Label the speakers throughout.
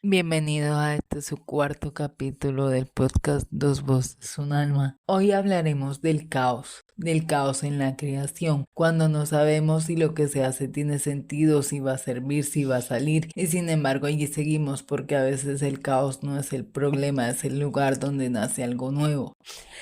Speaker 1: Bienvenido a su cuarto capítulo del podcast Dos Voces, un alma. Hoy hablaremos del caos en la creación, cuando no sabemos si lo que se hace tiene sentido, si va a servir, si va a salir, y sin embargo allí seguimos porque a veces el caos no es el problema, es el lugar donde nace algo nuevo.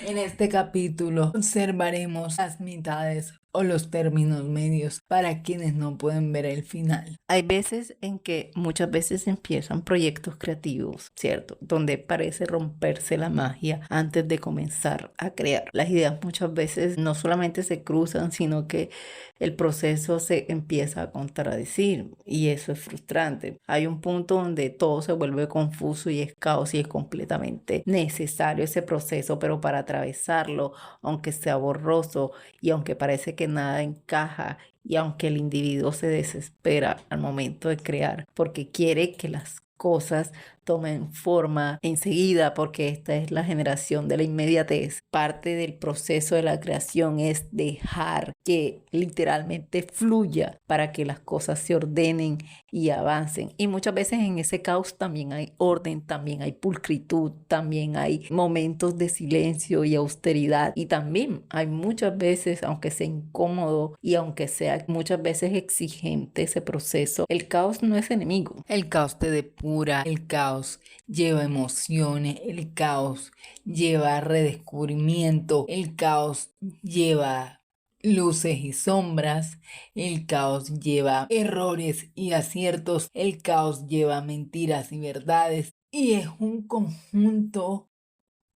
Speaker 1: En este capítulo observaremos las mitades o los términos medios para quienes no pueden ver el final.
Speaker 2: Hay veces en que muchas veces empiezan proyectos creativos, ¿cierto? Donde parece romperse la magia antes de comenzar a crear. Las ideas muchas veces no solamente se cruzan, sino que el proceso se empieza a contradecir y eso es frustrante. Hay un punto donde todo se vuelve confuso y es caos y es completamente necesario ese proceso, pero para atravesarlo, aunque sea borroso y aunque parece que nada encaja, y aunque el individuo se desespera al momento de crear porque quiere que las cosas tomen forma enseguida, porque esta es la generación de la inmediatez. Parte del proceso de la creación es dejar que literalmente fluya para que las cosas se ordenen y avancen. Y muchas veces en ese caos también hay orden, también hay pulcritud, también hay momentos de silencio y austeridad. Y también hay muchas veces, aunque sea incómodo y aunque sea muchas veces exigente ese proceso, el caos no es enemigo.
Speaker 1: El caos te depura, el caos lleva emociones, el caos lleva redescubrimiento, el caos lleva luces y sombras, el caos lleva errores y aciertos, el caos lleva mentiras y verdades, y es un conjunto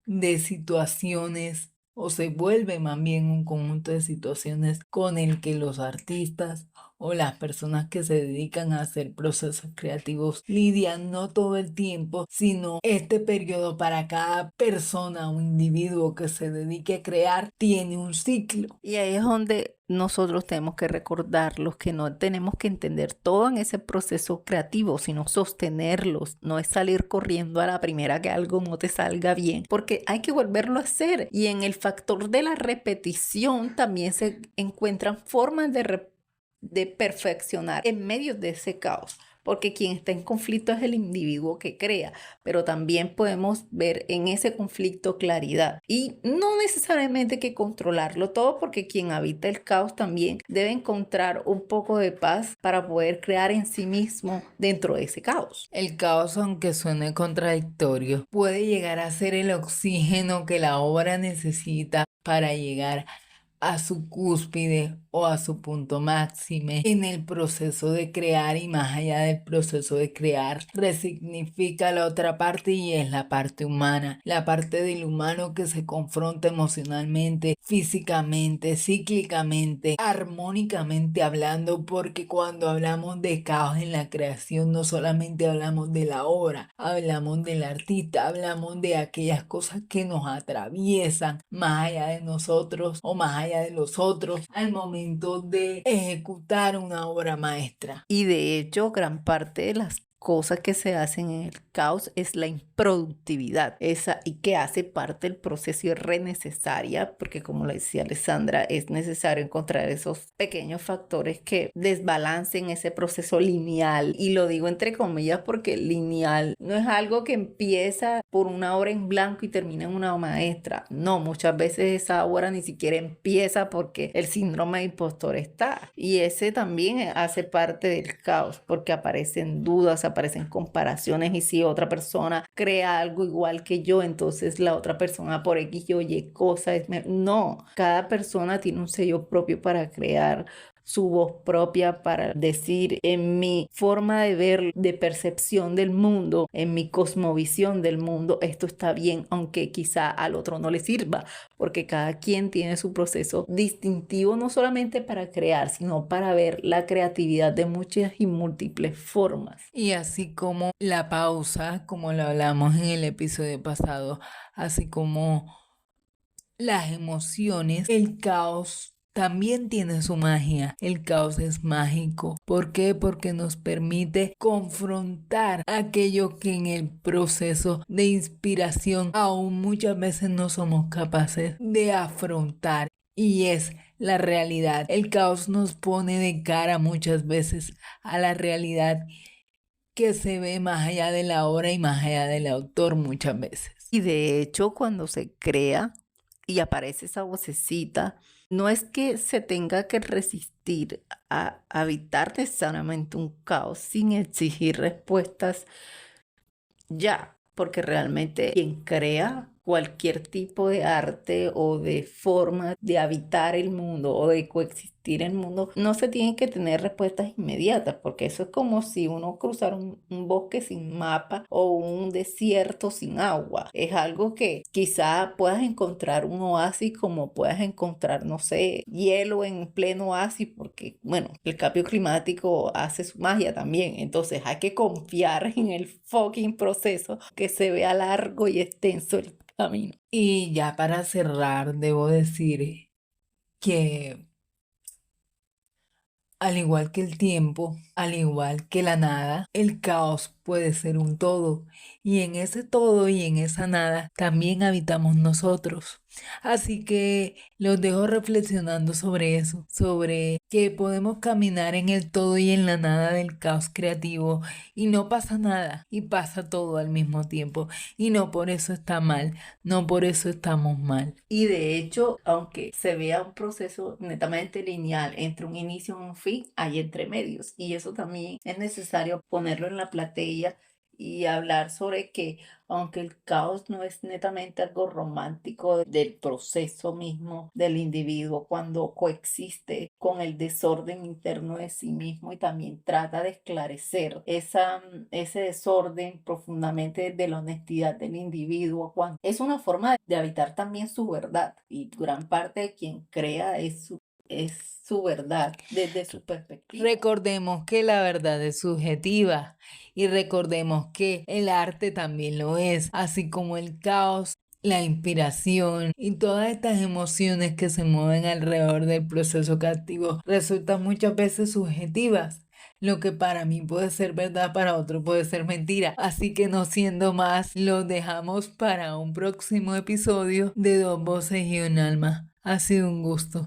Speaker 1: de situaciones, o se vuelve más bien un conjunto de situaciones con el que los artistas o las personas que se dedican a hacer procesos creativos lidian no todo el tiempo, sino este periodo para cada persona o individuo que se dedique a crear tiene un ciclo.
Speaker 2: Y ahí es donde nosotros tenemos que recordarlos, que no tenemos que entender todo en ese proceso creativo, sino sostenerlos. No es salir corriendo a la primera que algo no te salga bien, porque hay que volverlo a hacer. Y en el factor de la repetición también se encuentran formas de perfeccionar en medio de ese caos, porque quien está en conflicto es el individuo que crea, pero también podemos ver en ese conflicto claridad y no necesariamente que controlarlo todo, porque quien habita el caos también debe encontrar un poco de paz para poder crear en sí mismo dentro de ese caos.
Speaker 1: El caos, aunque suene contradictorio, puede llegar a ser el oxígeno que la obra necesita para llegar a su cúspide o a su punto máxime en el proceso de crear, y más allá del proceso de crear, resignifica la otra parte, y es la parte humana, la parte del humano que se confronta emocionalmente, físicamente, cíclicamente, armónicamente hablando, porque cuando hablamos de caos en la creación no solamente hablamos de la obra, hablamos del artista, hablamos de aquellas cosas que nos atraviesan más allá de nosotros o más allá de los otros al momento de ejecutar una obra maestra.
Speaker 2: Y de hecho, gran parte de las cosas que se hacen en el caos es la improductividad, esa y que hace parte del proceso y es re necesaria, porque como le decía Alessandra, es necesario encontrar esos pequeños factores que desbalancen ese proceso lineal, y lo digo entre comillas porque lineal no es algo que empieza por una obra en blanco y termina en una maestra. No, muchas veces esa obra ni siquiera empieza porque el síndrome de impostor está, y ese también hace parte del caos, porque aparecen dudas, aparecen comparaciones, y si otra persona crea algo igual que yo, entonces la otra persona por X y Y cosa es no, cada persona tiene un sello propio para crear, su voz propia para decir: en mi forma de ver, de percepción del mundo, en mi cosmovisión del mundo, esto está bien, aunque quizá al otro no le sirva, porque cada quien tiene su proceso distintivo, no solamente para crear, sino para ver la creatividad de muchas y múltiples formas.
Speaker 1: Y así como la pausa, como lo hablamos en el episodio pasado, así como las emociones, el caos también tiene su magia. El caos es mágico. ¿Por qué? Porque nos permite confrontar aquello que en el proceso de inspiración aún muchas veces no somos capaces de afrontar. Y es la realidad. El caos nos pone de cara muchas veces a la realidad que se ve más allá de la obra y más allá del autor muchas veces.
Speaker 2: Y de hecho, cuando se crea y aparece esa vocecita, no es que se tenga que resistir a habitar necesariamente un caos sin exigir respuestas ya, porque realmente quien crea cualquier tipo de arte o de forma de habitar el mundo o de coexistir en el mundo, no se tienen que tener respuestas inmediatas, porque eso es como si uno cruzara un bosque sin mapa o un desierto sin agua. Es algo que quizá puedas encontrar un oasis como puedas encontrar, no sé, hielo en pleno oasis, porque, bueno, el cambio climático hace su magia también. Entonces hay que confiar en el fucking proceso, que se vea largo y extenso el camino.
Speaker 1: Y ya para cerrar, debo decir que al igual que el tiempo, al igual que la nada, el caos puede ser un todo. Y en ese todo y en esa nada también habitamos nosotros. Así que los dejo reflexionando sobre eso, sobre que podemos caminar en el todo y en la nada del caos creativo y no pasa nada y pasa todo al mismo tiempo. Y no por eso está mal, no por eso estamos mal.
Speaker 2: Y de hecho, aunque se vea un proceso netamente lineal entre un inicio y un fin, hay entremedios. Y eso también es necesario ponerlo en la platilla y hablar sobre que, aunque el caos no es netamente algo romántico del proceso mismo del individuo cuando coexiste con el desorden interno de sí mismo y también trata de esclarecer ese desorden profundamente de la honestidad del individuo, cuando es una forma de habitar también su verdad, y gran parte de quien crea es su verdad desde su perspectiva.
Speaker 1: Recordemos que la verdad es subjetiva y recordemos que el arte también lo es, así como el caos, la inspiración y todas estas emociones que se mueven alrededor del proceso creativo resultan muchas veces subjetivas. Lo que para mí puede ser verdad, para otro puede ser mentira. Así que no siendo más, los dejamos para un próximo episodio de Dos Voces y un Alma. Ha sido un gusto.